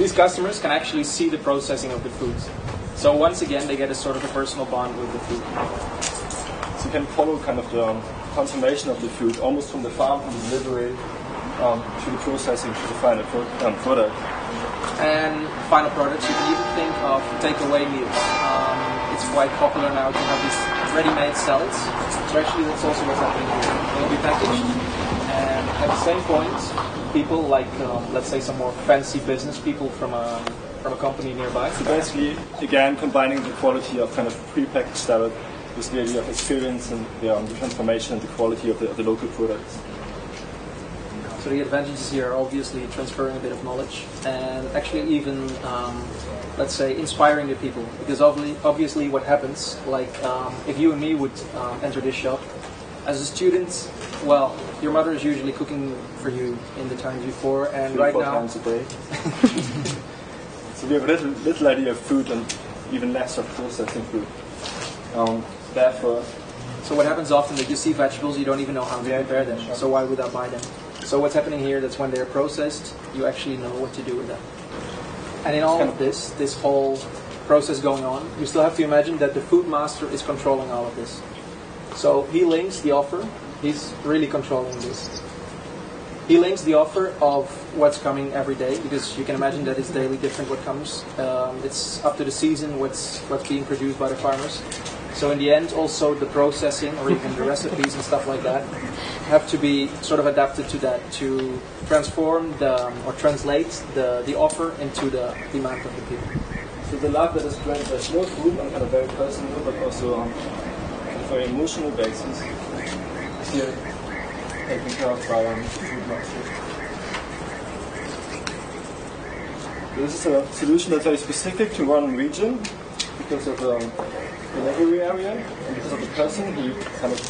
these customers can actually see the processing of the foods. So once again, they get a sort of a personal bond with the food. So you can follow kind of the transformation of the food, almost from the farm, from the delivery, to the processing, to the final product. And final products, you can even think of takeaway meals. It's quite popular now to have these ready-made salads. So actually that's also what's happening here. They'll be packaged. And at the same point, people like, let's say some more fancy business people from a company nearby. So basically, again, combining the quality of kind of pre-packaged salad with the idea of experience and the transformation and the quality of the local products. So the advantages here are obviously transferring a bit of knowledge and actually even, let's say, inspiring the people. Because obviously what happens, like if you and me would enter this shop, as a student, well, your mother is usually cooking for you in the times before, and 3 or right 4 now... times a day. So we have a little idea of food and even less of processing food. Therefore... So what happens often that you see vegetables, you don't even know how to prepare them. So why would I buy them? So what's happening here, that's when they're processed, you actually know what to do with them. And in all of this whole process going on, you still have to imagine that the food master is controlling all of this. So he links the offer, he's really controlling this. He links the offer of what's coming every day, because you can imagine that it's daily different what comes. It's up to the season, what's being produced by the farmers. So in the end, also the processing or even the recipes and stuff like that have to be sort of adapted to that, to transform or translate the offer into the demand of the people. So the love that is planned, there's no food on kind of very personal, but also on a very emotional basis. Is here taken care of by food masters. This is a solution that's very specific to one region because of the delivery area and because of the person who kind of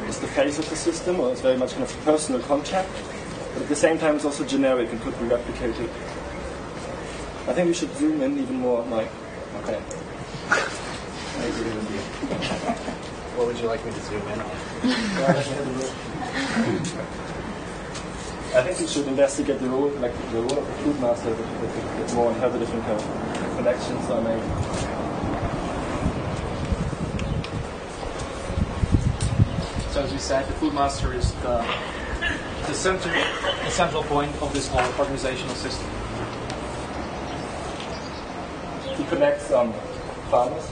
is the face of the system, or it's very much kind of personal contact, but at the same time it's also generic and could be replicated. I think we should zoom in even more, Mike. Okay. What would you like me to zoom in on? I think we should investigate the role of the food master a bit more and have the different kind of connections are made. So as we said, the food master is the central point of this whole organizational system. He connects farmers.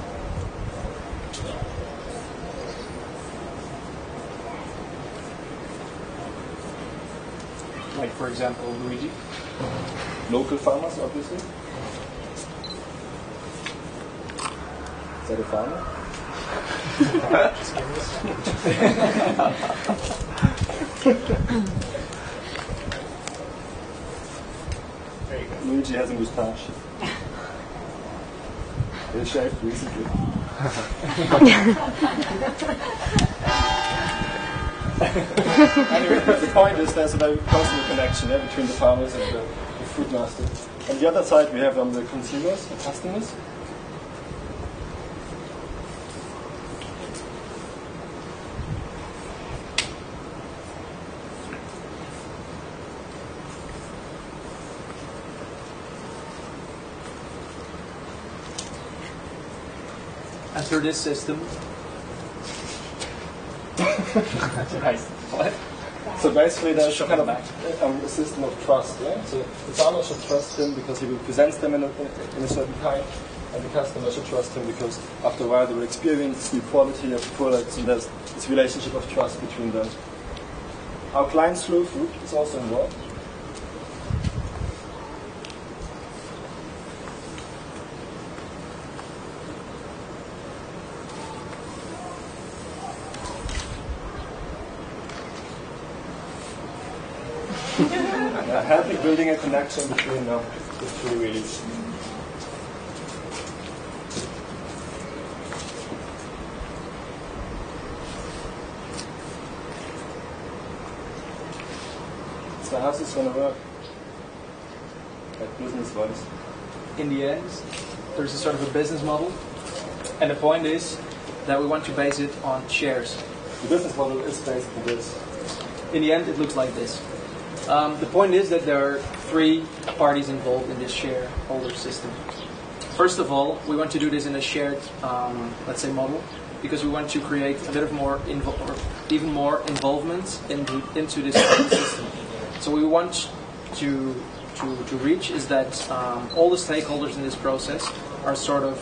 Like, for example, Luigi. Local farmers, obviously. Is that a farmer? Just curious. There you go. Luigi has a moustache. He shaved recently. Anyway, the point is there's a very personal connection between the farmers and the food master. On the other side we have the consumers, the customers. And through this system... Nice. What? So basically there's kind of a system of trust, yeah? So the farmer should trust him because he will present them in a certain kind, and the customer should trust him because after a while they will experience the quality of the products, and there's this relationship of trust between them. Our client Slow Food is also involved. Helping building a connection between the two really. So how's this going to work? Like business-wise? In the end, there's a sort of a business model, and the point is that we want to base it on shares. The business model is based on this. In the end, it looks like this. The point is that there are three parties involved in this shareholder system. First of all, we want to do this in a shared, let's say, model, because we want to create a bit of more, or even more involvement into this system. So we want to reach is that all the stakeholders in this process are sort of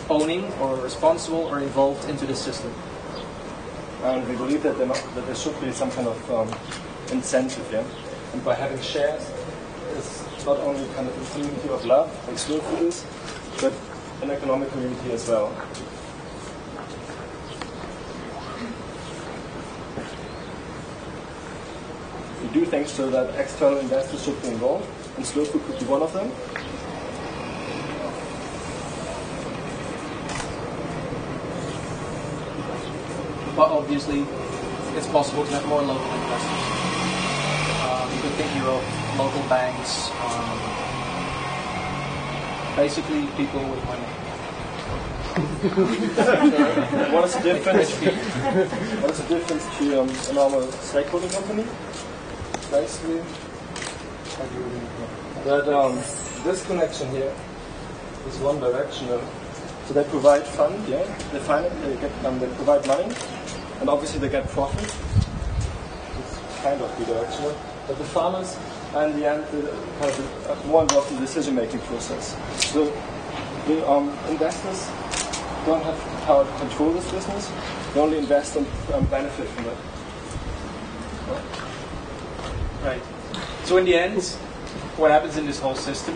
owning or responsible or involved into the system. And we believe that there should be some kind of incentive, yeah. And by having shares, it's not only kind of a community of love, like Slow Food is, but an economic community as well. We do things so that external investors should be involved, and Slow Food could be one of them. But obviously, it's possible to have more local investors. You could think here of local banks, basically people with money. What is the difference? What is the difference to a normal stakeholder company? Basically, that this connection here is one directional. So they provide fund, yeah. They provide money, and obviously they get profit. It's kind of bidirectional. But the farmers, are in the end, are more involved in the decision-making process. So the investors don't have the power to control this business. They only invest and benefit from it. Right. So in the end, what happens in this whole system?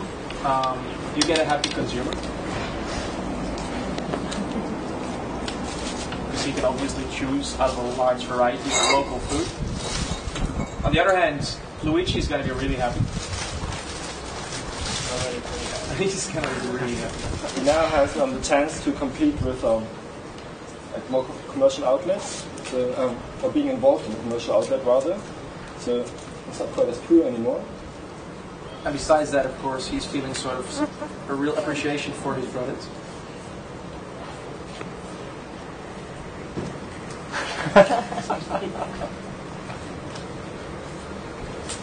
You get a happy consumer. Because he can obviously choose out of a large variety of local food. On the other hand, Luigi is going to be really happy. He's going to be really happy. He now has the chance to compete with like more commercial outlets, so, or being involved in a commercial outlet rather. So it's not quite as pure anymore. And besides that, of course, he's feeling sort of a real appreciation for his product.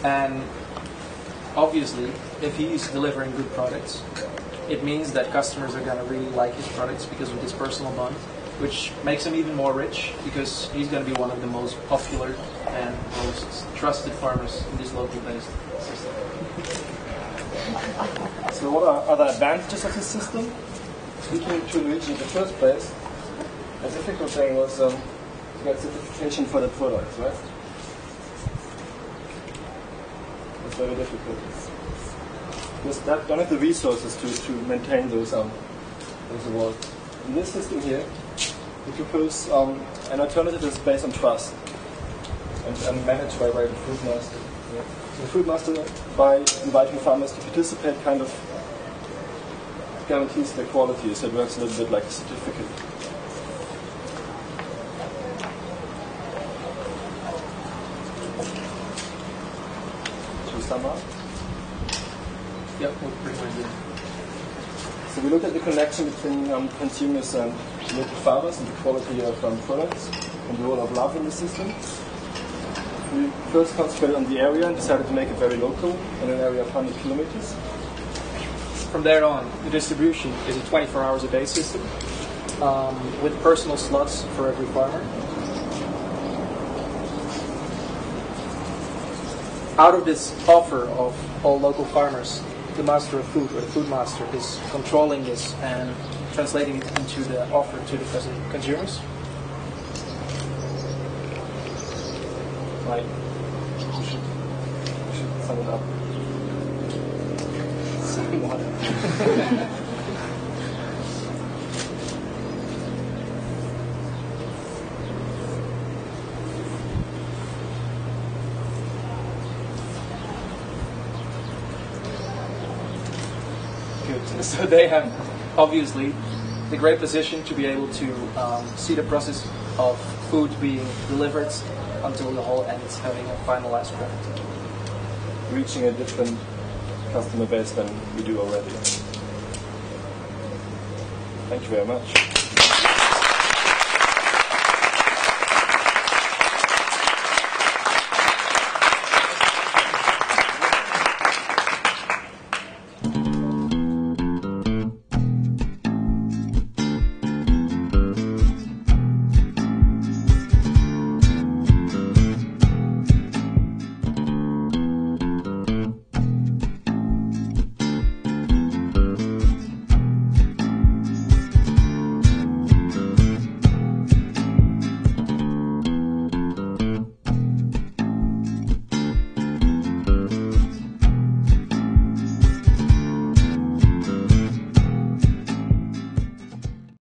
And obviously, if he's delivering good products, it means that customers are going to really like his products because of this personal bond, which makes him even more rich because he's going to be one of the most popular and most trusted farmers in this local-based system. So what are other advantages of this system? Speaking to Luigi in the first place, a difficult thing was to get certification for the products, right? It's very difficult. Because that don't have the resources to maintain those awards. In this system here, we propose an alternative that's based on trust and managed by the food master. Yeah. So the food master, by inviting farmers to participate, kind of guarantees their quality. So it works a little bit like a certificate. Should we sum up? Yep, we'll pretty much do. So we looked at the connection between consumers and local farmers and the quality of products and the role of love in the system. We first concentrated on the area and decided to make it very local in an area of 100 kilometers. From there on, the distribution is a 24 hours a day system with personal slots for every farmer. Out of this offer of all local farmers, the master of food, or the food master, is controlling this and translating it into the offer to the consumers. Right. We should sum it up. Good. So they have obviously the great position to be able to see the process of food being delivered until the whole ends having a finalized product. Reaching a different customer base than we do already. Thank you very much.